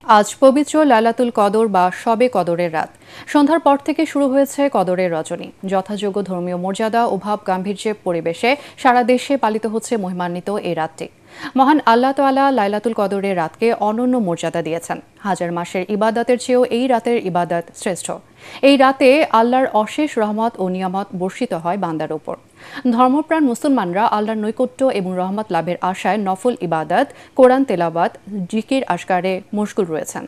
আজ পবিত্র লাইলাতুল কদর বা শবে কদরের রাত। সন্ধ্যার পর থেকে শুরু হয়েছে কদরের রজনী। যথাযোগ্য ধর্মীয় মর্যাদা ও ভাব গাম্ভীর্যের পরিবেশে সারা দেশে পালিত হচ্ছে মহিমান্বিত এই রাতটি। মহান আল্লাহ তাআলা লাইলাতুল কদরের রাতকে অনন্য মর্যাদা দিয়েছেন। হাজার মাসের ইবাদতের চেয়েও এই রাতের ইবাদত শ্রেষ্ঠ। এই রাতে আল্লাহর অশেষ রহমত ও নিয়ামত বর্ষিত হয় বান্দার উপর। ধর্মপ্রাণ মুসলমানরা আল্লাহর নৈকট্য এবং রহমত লাভের আশায় নফল ইবাদত, কোরআন তেলাওয়াত, জিকির আজকারে মশগুল রয়েছেন।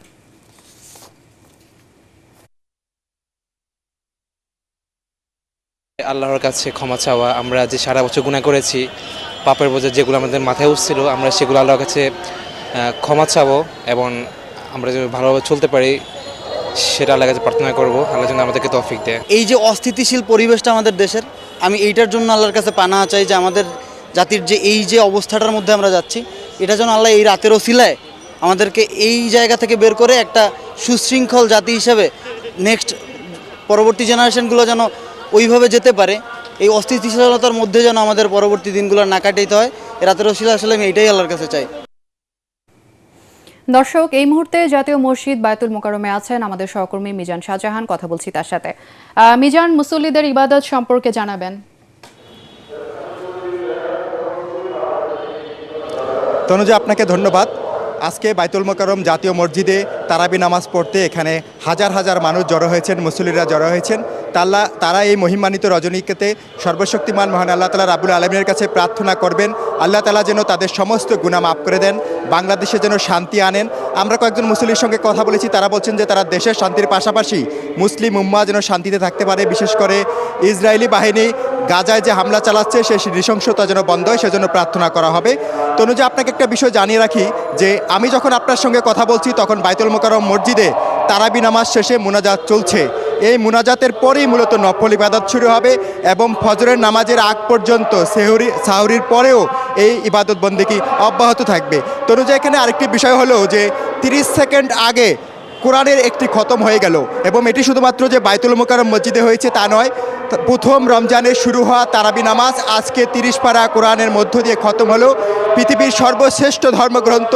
আল্লাহর কাছে ক্ষমা চাওয়া, আমরা যে সারা বছর গুনাহ করেছি, পাপের বোঝা যেগুলো আমাদের মাথায় উঠছিল, আমরা সেগুলো আল্লাহর কাছে ক্ষমা চাবো এবং আমরা যেন ভালোভাবে চলতে পারি সেটা আল্লাহর কাছে প্রার্থনা করবো। আল্লাহ যেন আমাদেরকে তৌফিক দেয়। এই যে অস্থিতিশীল পরিবেশটা আমাদের দেশের, আমি এইটার জন্য আল্লাহর কাছে পানাহ চাই যে আমাদের জাতির যে এই যে অবস্থাটার মধ্যে আমরা যাচ্ছি, এটা যেন আল্লাহ এই রাতের ওসিলায় আমাদেরকে এই জায়গা থেকে বের করে একটা সুশৃঙ্খল জাতি হিসেবে নেক্সট পরবর্তী জেনারেশনগুলো যেন ওইভাবে যেতে পারে। এই অস্থিতিশীলতার মধ্যে যেন আমাদের পরবর্তী দিনগুলো না কাটাইতে হয়, এই রাতের ওসিলা আসলে আমি এইটাই আল্লাহর কাছে চাই। দর্শক, এই মুহূর্তে জাতীয় মসজিদ বায়তুল মোকাররমে আছেন আমাদের সহকর্মী মিজান শাহজাহান। কথা বলছি তার সাথে। মিজান, মুসল্লিদের ইবাদত সম্পর্কে জানাবেন। তনুজা, আপনাকে ধন্যবাদ। আজকে বায়তুল মোকাররম জাতীয় মসজিদে তারাবি নামাজ পড়তে এখানে হাজার হাজার মানুষ জড়ো হয়েছেন, মুসল্লিরা জড়ো হয়েছেন। তারা এই মহিমান্বিত রজনীতে সর্বশক্তিমান মহান আল্লাহ তাআলা রাব্বুল আলামিনের কাছে প্রার্থনা করবেন আল্লাহ তাআলা যেন তাদের সমস্ত গুনাহ মাফ করে দেন, বাংলাদেশে যেন শান্তি আনেন। আমরা কয়েকজন মুসল্লির সঙ্গে কথা বলেছি, তারা বলছেন যে তারা দেশের শান্তির পাশাপাশি মুসলিম উম্মাহ যেন শান্তিতে থাকতে পারে। বিশেষ করে ইসরায়েলি বাহিনী গাজায় যে হামলা চালাচ্ছে সেই নৃশংসতা যেন বন্ধ হয়, সেজন্য প্রার্থনা করা হবে। তনুজা, আপনাকে একটা বিষয় জানিয়ে রাখি যে আমি যখন আপনার সঙ্গে কথা বলছি তখন বায়তুল মোকাররম মসজিদে তারাবি নামাজ শেষে মুনাজাত চলছে। এই মুনাজাতের পরেই মূলত নফল ইবাদত শুরু হবে এবং ফজরের নামাজের আগ পর্যন্ত সাহরির পরেও এই ইবাদত বন্দেগী অব্যাহত থাকবে। তনুজা, এখানে আরেকটি বিষয় হলো যে 30 সেকেন্ড আগে কোরআনের একটি খতম হয়ে গেল এবং এটি শুধুমাত্র যে বায়তুল মোকাররম মসজিদে হয়েছে তা নয়, প্রথম রমজানে শুরু হওয়া তারাবি নামাজ আজকে 30 পারা কোরআনের মধ্য দিয়ে খতম হলো। পৃথিবীর সর্বশ্রেষ্ঠ ধর্মগ্রন্থ,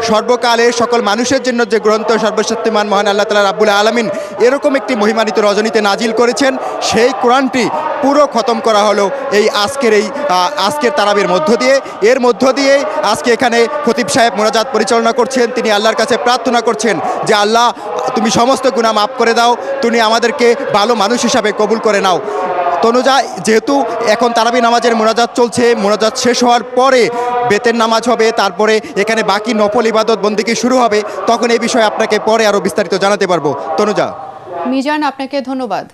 সর্বকালের সকল মানুষের জন্য যে গ্রন্থ সর্বশক্তিমান মহান আল্লাহ তাআলা রাব্বুল আলামিন এরকম একটি মহিমান্বিত রজনীতে নাজিল করেছেন, সেই কোরআনটি পুরো খতম করা হলো এই আজকের তারাবির মধ্য দিয়ে। এর মধ্য দিয়ে আজকে এখানে খতিব সাহেব মুনাজাত পরিচালনা করছেন। তিনি আল্লাহর কাছে প্রার্থনা করছেন যে আল্লাহ, তুমি সমস্ত গুনাহ মাফ করে দাও, তুমি আমাদেরকে ভালো মানুষ হিসাবে কবুল করে নাও। তনুজা, যেহেতু এখন তারাবি নামাজের মুনাজাত চলছে, মুনাজাত শেষ হওয়ার পরে বেতের নামাজ হবে, তারপরে এখানে বাকি নফল ইবাদত বন্দেগী শুরু হবে, তখন এই বিষয়ে আপনাকে পরে আরও বিস্তারিত জানাতে পারবো। তনুজা। মিজান, আপনাকে ধন্যবাদ।